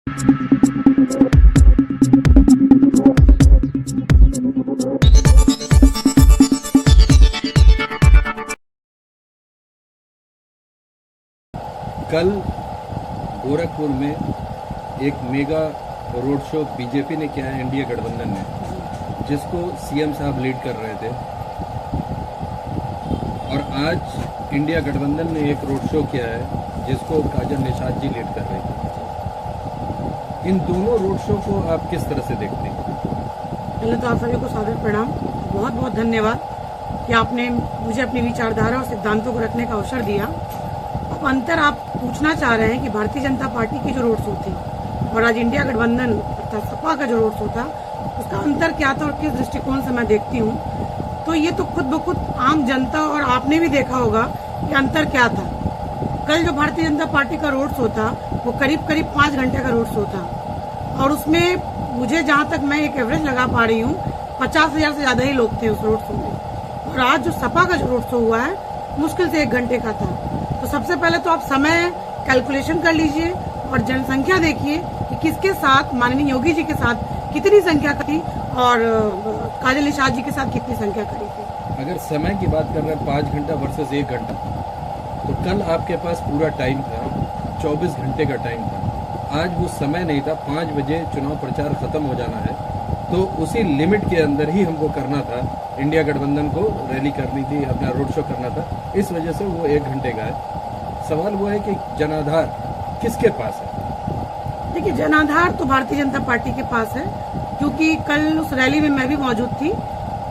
कल गोरखपुर में एक मेगा रोड शो बीजेपी ने किया है, इंडिया गठबंधन ने, जिसको सीएम साहब लीड कर रहे थे। और आज इंडिया गठबंधन ने एक रोड शो किया है जिसको काजल निषाद जी लीड कर रहे थे। इन दोनों रोड शो को आप किस तरह से देखते हैं? पहले तो आप सभी को सादर प्रणाम, बहुत बहुत धन्यवाद कि आपने मुझे अपनी विचारधारा और सिद्धांतों को रखने का अवसर दिया। अब अंतर आप पूछना चाह रहे हैं कि भारतीय जनता पार्टी की जो रोड शो थी और आज इंडिया गठबंधन अर्थात सपा का जो रोड शो था, उसका अंतर क्या था और किस दृष्टिकोण से मैं देखती हूँ, तो ये तो खुद ब खुद आम जनता और आपने भी देखा होगा कि अंतर क्या था। कल जो भारतीय जनता पार्टी का रोड शो था वो करीब करीब 5 घंटे का रोड शो था और उसमें मुझे जहां तक मैं एक एवरेज लगा पा रही हूँ 50,000 से ज्यादा ही लोग थे उस रोड शो में। और आज जो सपा का जो रोड शो हुआ है मुश्किल से 1 घंटे का था। तो सबसे पहले तो आप समय कैलकुलेशन कर लीजिए और जनसंख्या देखिए कि किसके साथ, माननीय योगी जी के साथ कितनी संख्या थी और काजल निषाद जी के साथ कितनी संख्या करी थी। अगर समय की बात कर रहे हैं 5 घंटा वर्सेस 1 घंटा, तो कल आपके पास पूरा टाइम था, 24 घंटे का टाइम था। आज वो समय नहीं था, 5 बजे चुनाव प्रचार खत्म हो जाना है, तो उसी लिमिट के अंदर ही हमको करना था। इंडिया गठबंधन को रैली करनी थी, अपना रोड शो करना था, इस वजह से वो 1 घंटे का है। सवाल वो है कि जनाधार किसके पास है? देखिए, जनाधार तो भारतीय जनता पार्टी के पास है, क्योंकि कल उस रैली में मैं भी मौजूद थी।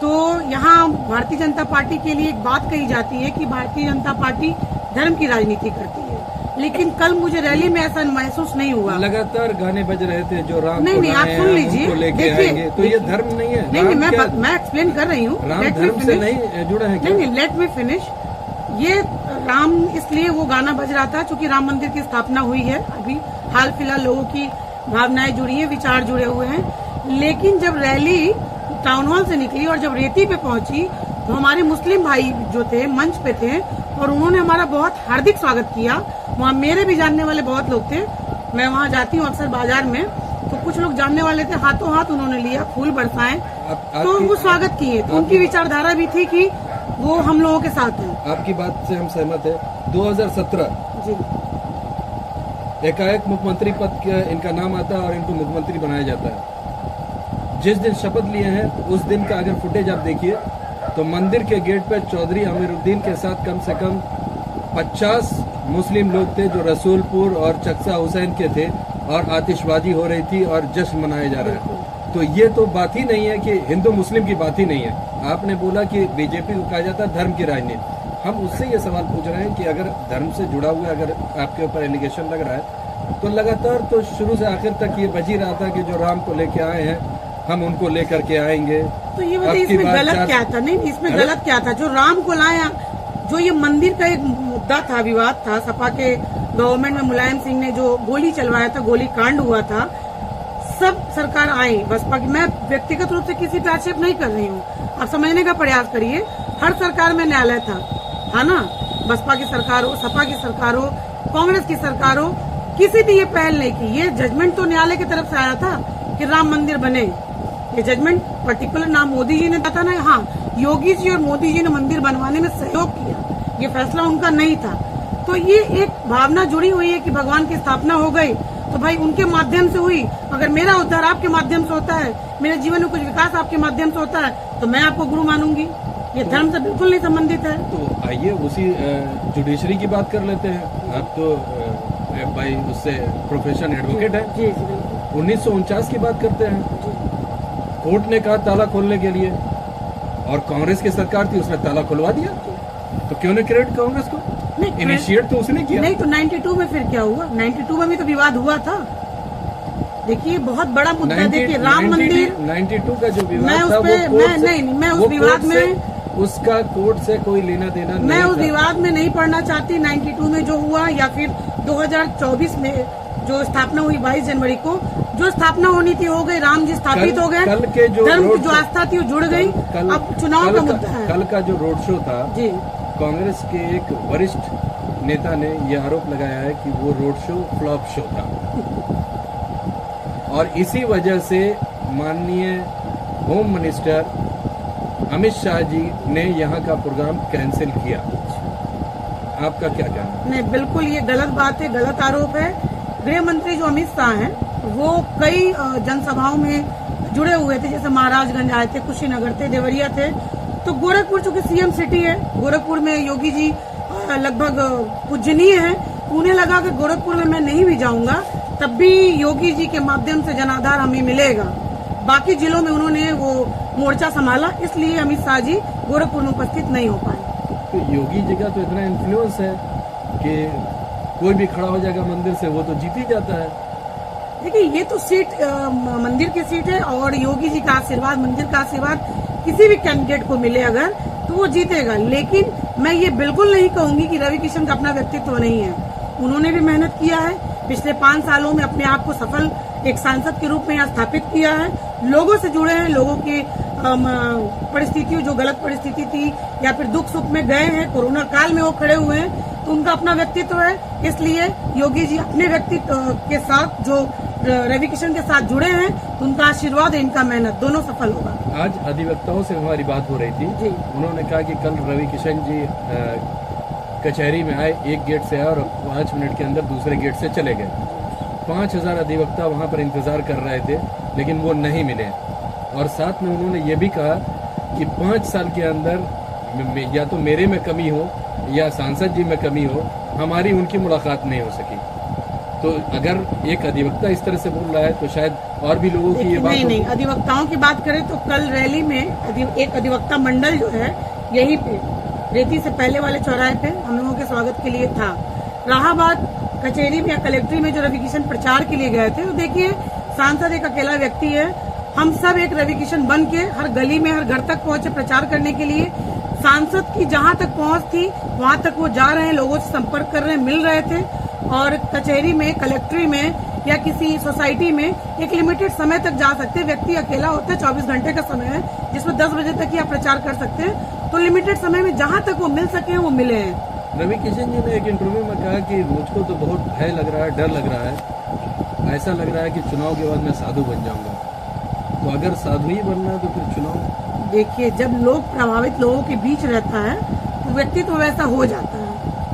तो यहाँ भारतीय जनता पार्टी के लिए एक बात कही जाती है कि भारतीय जनता पार्टी धर्म की राजनीति करती है, लेकिन कल मुझे रैली में ऐसा महसूस नहीं हुआ। लगातार गाने बज रहे थे जो राम नहीं, आप सुन लीजिए, देखिए, तो ये धर्म नहीं है। नहीं, मैं एक्सप्लेन कर रही हूँ, राम धर्म से नहीं जुड़ा है क्या? नहीं, लेट मी फिनिश। ये राम इसलिए वो गाना बज रहा था क्योंकि राम मंदिर की स्थापना हुई है, अभी हाल फिलहाल लोगों की भावनाएं जुड़ी है, विचार जुड़े हुए हैं। लेकिन जब रैली टाउन हॉल से निकली और जब रेती पे पहुंची तो हमारे मुस्लिम भाई जो थे मंच पे थे और उन्होंने हमारा बहुत हार्दिक स्वागत किया। वहाँ मेरे भी जानने वाले बहुत लोग थे, मैं वहाँ जाती हूँ अक्सर बाजार में, तो कुछ लोग जानने वाले थे, हाथों हाथ उन्होंने लिया, फूल बरसाए, तो वो स्वागत किए। तो उनकी विचारधारा भी थी कि वो हम लोगों के साथ हैं। आपकी बात से हम सहमत है। 2017 जी, एकाएक मुख्यमंत्री पद इनका नाम आता है और इनको मुख्यमंत्री बनाया जाता है। जिस दिन शपथ लिए हैं उस दिन का अगर फुटेज आप देखिए तो मंदिर के गेट पर चौधरी अमीरुद्दीन के साथ कम से कम 50 मुस्लिम लोग थे जो रसूलपुर और चक्सा हुसैन के थे और आतिशबाजी हो रही थी और जश्न मनाया जा रहा है। तो ये तो बात ही नहीं है कि हिंदू मुस्लिम की बात ही नहीं है। आपने बोला कि बीजेपी को कहा जाता है धर्म की राजनीति। हम उससे ये सवाल पूछ रहे हैं कि अगर धर्म से जुड़ा हुआ अगर आपके ऊपर एलिगेशन लग रहा है तो लगातार तो शुरू से आखिर तक ये बज ही रहा था कि जो राम को लेके आए हैं हम उनको लेकर के आएंगे। तो ये बताइए इसमें गलत क्या था? नहीं, इसमें गलत क्या था? जो राम को लाया, जो ये मंदिर का एक मुद्दा था, विवाद था, सपा के गवर्नमेंट में मुलायम सिंह ने जो गोली चलवाया था, गोली कांड हुआ था, सब सरकार आई बसपा की। मैं व्यक्तिगत रूप से किसी पे आक्षेप नहीं कर रही हूँ, आप समझने का प्रयास करिए। हर सरकार में न्यायालय था ना, बसपा की सरकार हो, सपा की सरकार हो, कांग्रेस की सरकार हो, किसी ने ये पहल नहीं की। ये जजमेंट तो न्यायालय की तरफ से आया था कि राम मंदिर बने। ये जजमेंट पर्टिकुलर नाम मोदी जी ने दिया था ना, हाँ, योगी जी और मोदी जी ने मंदिर बनवाने में सहयोग किया, ये फैसला उनका नहीं था। तो ये एक भावना जुड़ी हुई है कि भगवान की स्थापना हो गई तो भाई उनके माध्यम से हुई। अगर मेरा उद्धार आपके माध्यम से होता है, मेरे जीवन में कुछ विकास आपके माध्यम से होता है, तो मैं आपको गुरु मानूंगी। ये धर्म से बिल्कुल नहीं संबंधित है। तो आइए उसी जुडिशरी की बात कर लेते हैं। आप तो भाई उससे प्रोफेशन एडवोकेट है। जी, 1949 की बात करते हैं। कोर्ट ने कहा ताला खोलने के लिए और कांग्रेस की सरकार थी, उसने ताला खुलवा दिया। तो क्यों नहीं क्रेडिट कांग्रेस को? इनिशिएट तो उसने किया। नहीं तो 92 में फिर क्या हुआ? 92 में भी तो विवाद हुआ था। देखिए, बहुत बड़ा मुद्दा। देखिए, राम मंदिर 92 का जो विवाद था, मैं उस विवाद में, उसका कोर्ट से कोई लेना देना नहीं। मैं उस विवाद में नहीं पढ़ना चाहती। 92 में जो हुआ या फिर 2024 में जो स्थापना हुई 22 जनवरी को, जो स्थापना होनी थी हो गई, राम जी स्थापित हो गए, कल के जो धर्म की जो आस्था थी वो जुड़ गई। अब चुनाव का मुद्दा है। कल का जो रोड शो था जी, कांग्रेस के एक वरिष्ठ नेता ने यह आरोप लगाया है कि वो रोड शो फ्लॉप शो था। और इसी वजह से माननीय होम मिनिस्टर अमित शाह जी ने यहाँ का प्रोग्राम कैंसिल किया। आपका क्या कहना है? नहीं, बिल्कुल ये गलत बात है, गलत आरोप है। गृह मंत्री जो अमित शाह हैं वो कई जनसभाओं में जुड़े हुए थे, जैसे महाराजगंज आए थे, कुशीनगर थे, देवरिया थे। तो गोरखपुर चूंकि सीएम सिटी है, गोरखपुर में योगी जी लगभग पूजनीय है, उन्हें लगा कि गोरखपुर में मैं नहीं भी जाऊंगा तब भी योगी जी के माध्यम से जनाधार हमें मिलेगा। बाकी जिलों में उन्होंने वो मोर्चा संभाला, इसलिए अमित शाह जी गोरखपुर में उपस्थित नहीं हो पाए। तो योगी जी का तो इतना इन्फ्लुएंस है कि कोई भी खड़ा हो जाएगा मंदिर से, वो तो जीत ही जाता है। देखिए, ये तो सीट मंदिर की सीट है और योगी जी का आशीर्वाद, मंदिर का आशीर्वाद किसी भी कैंडिडेट को मिले अगर तो वो जीतेगा। लेकिन मैं ये बिल्कुल नहीं कहूंगी कि रवि किशन का अपना व्यक्तित्व नहीं है। उन्होंने भी मेहनत किया है, पिछले 5 सालों में अपने आप को सफल एक सांसद के रूप में यहाँ स्थापित किया है, लोगों से जुड़े हैं, लोगों की परिस्थितियों, जो गलत परिस्थिति थी या फिर दुख सुख में गए हैं, कोरोना काल में वो खड़े हुए हैं, तो उनका अपना व्यक्तित्व है। इसलिए योगी जी अपने व्यक्तित्व के साथ जो रवि किशन के साथ जुड़े हैं, तो उनका आशीर्वाद है, इनका मेहनत दोनों सफल होगा। आज अधिवक्ताओं से हमारी बात हो रही थी जी। उन्होंने कहा कि कल रवि किशन जी कचहरी में आए, एक गेट से आए और 5 मिनट के अंदर दूसरे गेट से चले गए। 5000 अधिवक्ता वहां पर इंतजार कर रहे थे, लेकिन वो नहीं मिले। और साथ में उन्होंने ये भी कहा कि 5 साल के अंदर या तो मेरे में कमी हो या सांसद जी में कमी हो, हमारी उनकी मुलाकात नहीं हो सकी। तो अगर एक अधिवक्ता इस तरह से बोल रहा है तो शायद और भी लोगों की ये बात नहीं, अधिवक्ताओं की बात करें तो कल रैली में एक अधिवक्ता मंडल जो है यहीं पे रेती से पहले वाले चौराहे पे हम लोगों के स्वागत के लिए था। रहा बात कचहरी में या कलेक्ट्री में जो रवि किशन प्रचार के लिए गए थे, तो देखिए सांसद एक अकेला व्यक्ति है, हम सब एक रवि किशन बन के हर गली में हर घर तक पहुंचे प्रचार करने के लिए। सांसद की जहां तक पहुंच थी वहां तक वो जा रहे हैं, लोगों से संपर्क कर रहे हैं, मिल रहे थे। और कचहरी में, कलेक्ट्री में या किसी सोसाइटी में एक लिमिटेड समय तक जा सकते हैं। व्यक्ति अकेला होता है, 24 घंटे का समय है जिसमें 10 बजे तक ही आप प्रचार कर सकते हैं। तो लिमिटेड समय में जहां तक वो मिल सके वो मिले हैं। रवि किशन जी ने एक इंटरव्यू में कहा कि मुझको तो बहुत भय लग रहा है, डर लग रहा है, ऐसा लग रहा है कि चुनाव के बाद मैं साधु बन जाऊंगा। तो अगर साधु ही बनना है तो फिर चुनाव। देखिए, जब लोग प्रभावित लोगों के बीच रहता है तो व्यक्ति तो वैसा हो जाता है।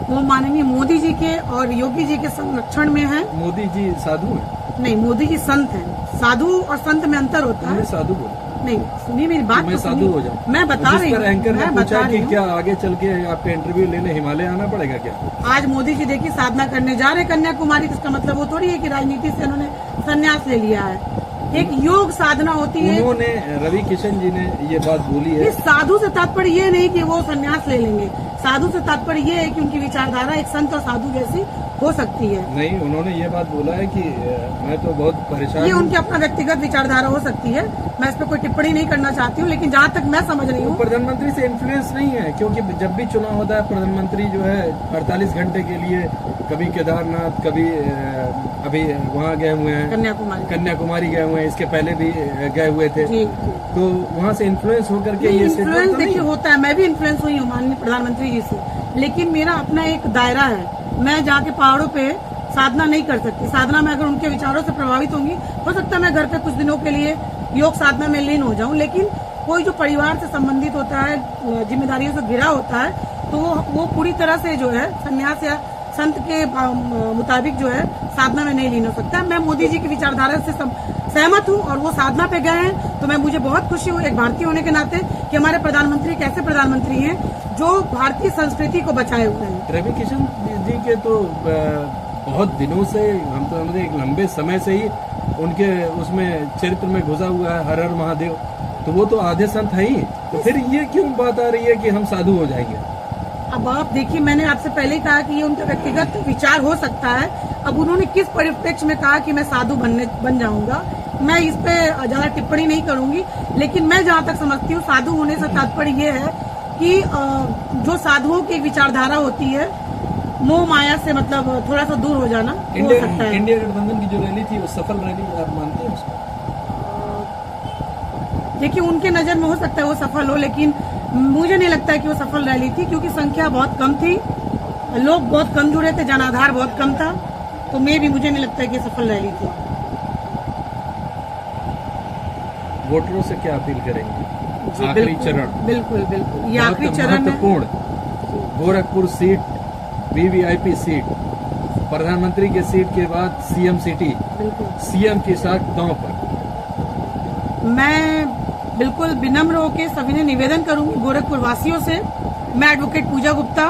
वो माननीय मोदी जी के और योगी जी के संरक्षण में है। मोदी जी साधु है? नहीं, मोदी जी संत हैं। साधु और संत में अंतर होता है। साधु बोला नहीं, सुनिए मेरी बात, मैं साधु हो जाऊं? मैं बता रही हूँ, एंकर ने मैं पूछा बता रही कि हूँ। क्या आगे चल के आपका इंटरव्यू लेने हिमालय आना पड़ेगा क्या? आज मोदी जी देखिए साधना करने जा रहे कन्याकुमारी, इसका मतलब वो थोड़ी है कि राजनीति से उन्होंने संन्यास ले लिया है। एक योग साधना होती है। उन्होंने, रवि किशन जी ने ये बात बोली है। साधु से तात्पर्य ये नहीं कि वो संन्यास ले लेंगे, साधु से तात्पर्य ये है कि उनकी विचारधारा एक संत और साधु जैसी हो सकती है। नहीं, उन्होंने ये बात बोला है कि मैं तो बहुत परेशान, ये उनकी अपना व्यक्तिगत विचारधारा हो सकती है, मैं इस पर कोई टिप्पणी नहीं करना चाहती हूँ। लेकिन जहाँ तक मैं समझ रही हूँ, प्रधानमंत्री से इन्फ्लुएंस नहीं है, क्योंकि जब भी चुनाव होता है प्रधानमंत्री जो है 48 घंटे के लिए कभी केदारनाथ, कभी अभी वहाँ गए हुए हैं, कन्याकुमारी गए हुए हैं, इसके पहले भी गए हुए थे। तो वहाँ से इन्फ्लुएंस होकर के ये इन्फ्लुएंस देखिए होता है। मैं भी इन्फ्लुएंस हुई हूँ माननीय प्रधानमंत्री जी से, लेकिन मेरा अपना एक दायरा है। मैं जाके पहाड़ों पे साधना नहीं कर सकती। साधना में अगर उनके विचारों से प्रभावित होंगी, हो सकता है मैं घर पे कुछ दिनों के लिए योग साधना में लीन हो जाऊं। लेकिन कोई जो परिवार से संबंधित होता है, जिम्मेदारियों से घिरा होता है, तो वो पूरी तरह से जो है संन्यास या संत के मुताबिक जो है साधना में नहीं लीन हो सकता। मैं मोदी जी की विचारधारा से सहमत हूँ और वो साधना पे गए हैं, तो मैं मुझे बहुत खुशी हुई एक भारतीय होने के नाते कि हमारे प्रधानमंत्री एक ऐसे प्रधानमंत्री हैं जो भारतीय संस्कृति को बचाए हुए हैं। रवि किशन जी के तो बहुत दिनों से, हम तो एक लंबे समय से ही उनके उसमें चरित्र में घुसा हुआ है, हर हर महादेव, तो वो तो आधे संत है ही। तो फिर ये क्यों बात आ रही है कि हम साधु हो जाएंगे? अब आप देखिए, मैंने आपसे पहले ही कहा कि ये उनका व्यक्तिगत विचार हो सकता है। अब उन्होंने किस परिप्रेक्ष्य में कहा कि मैं साधु बन जाऊंगा, मैं इस पे ज्यादा टिप्पणी नहीं करूंगी। लेकिन मैं जहां तक समझती हूँ, साधु होने से तात्पर्य ये है कि जो साधुओं की विचारधारा होती है, मोह माया से मतलब थोड़ा सा दूर हो जाना हो सकता है। इंडिया गठबंधन की जो रैली थी वो सफल रैली आप मानते हैं उसको? देखिए, उनके नजर में हो सकता है वो सफल हो, लेकिन मुझे नहीं लगता है कि वो सफल रैली थी, क्योंकि संख्या बहुत कम थी, लोग बहुत कम जुड़े थे, जनाधार बहुत कम था। तो मुझे नहीं लगता है कि सफल रैली थी। वोटरों से क्या अपील करेंगे? जी, आखिरी बिल्कुल, चरण, बिल्कुल बिल्कुल, ये बहुत आखिरी चरण है। महत्वपूर्ण गोरखपुर सीट, वीवीआईपी सीट, प्रधानमंत्री के सीट के बाद सीएम सिटी, बिल्कुल सीएम के साथ दांव पर। मैं बिल्कुल विनम्र होकर सभी ने निवेदन करूंगी गोरखपुर वासियों से। मैं एडवोकेट पूजा गुप्ता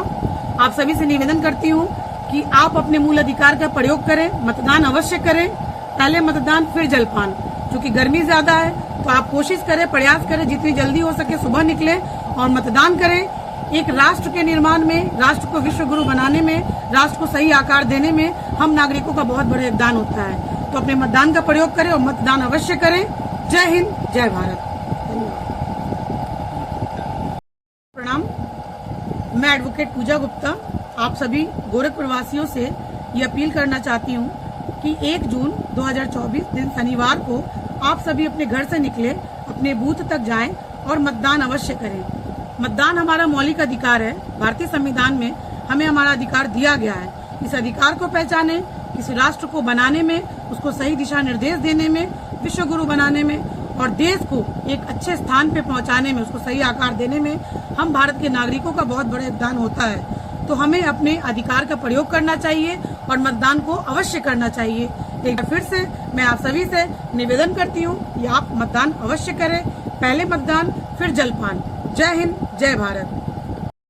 आप सभी से निवेदन करती हूं कि आप अपने मूल अधिकार का प्रयोग करें, मतदान अवश्य करें। पहले मतदान फिर जलपान। क्योंकि गर्मी ज्यादा है तो आप कोशिश करें, प्रयास करें, जितनी जल्दी हो सके सुबह निकले और मतदान करें। एक राष्ट्र के निर्माण में, राष्ट्र को विश्व गुरु बनाने में, राष्ट्र को सही आकार देने में हम नागरिकों का बहुत बड़ा योगदान होता है। तो अपने मतदान का प्रयोग करें और मतदान अवश्य करें। जय हिंद, जय भारत। प्रणाम। मैं एडवोकेट पूजा गुप्ता आप सभी गोरखपुर वासियों से ये अपील करना चाहती हूँ कि 1 जून 2024 दिन शनिवार को आप सभी अपने घर से निकले, अपने बूथ तक जाएं और मतदान अवश्य करें। मतदान हमारा मौलिक अधिकार है। भारतीय संविधान में हमें हमारा अधिकार दिया गया है। इस अधिकार को पहचाने, इस राष्ट्र को बनाने में, उसको सही दिशा निर्देश देने में, विश्व गुरु बनाने में और देश को एक अच्छे स्थान पे पहुंचाने में, उसको सही आकार देने में हम भारत के नागरिकों का बहुत बड़ा योगदान होता है। तो हमें अपने अधिकार का प्रयोग करना चाहिए और मतदान को अवश्य करना चाहिए। एक बार फिर से मैं आप सभी से निवेदन करती हूँ कि आप मतदान अवश्य करें। पहले मतदान फिर जलपान। जय हिंद, जय भारत।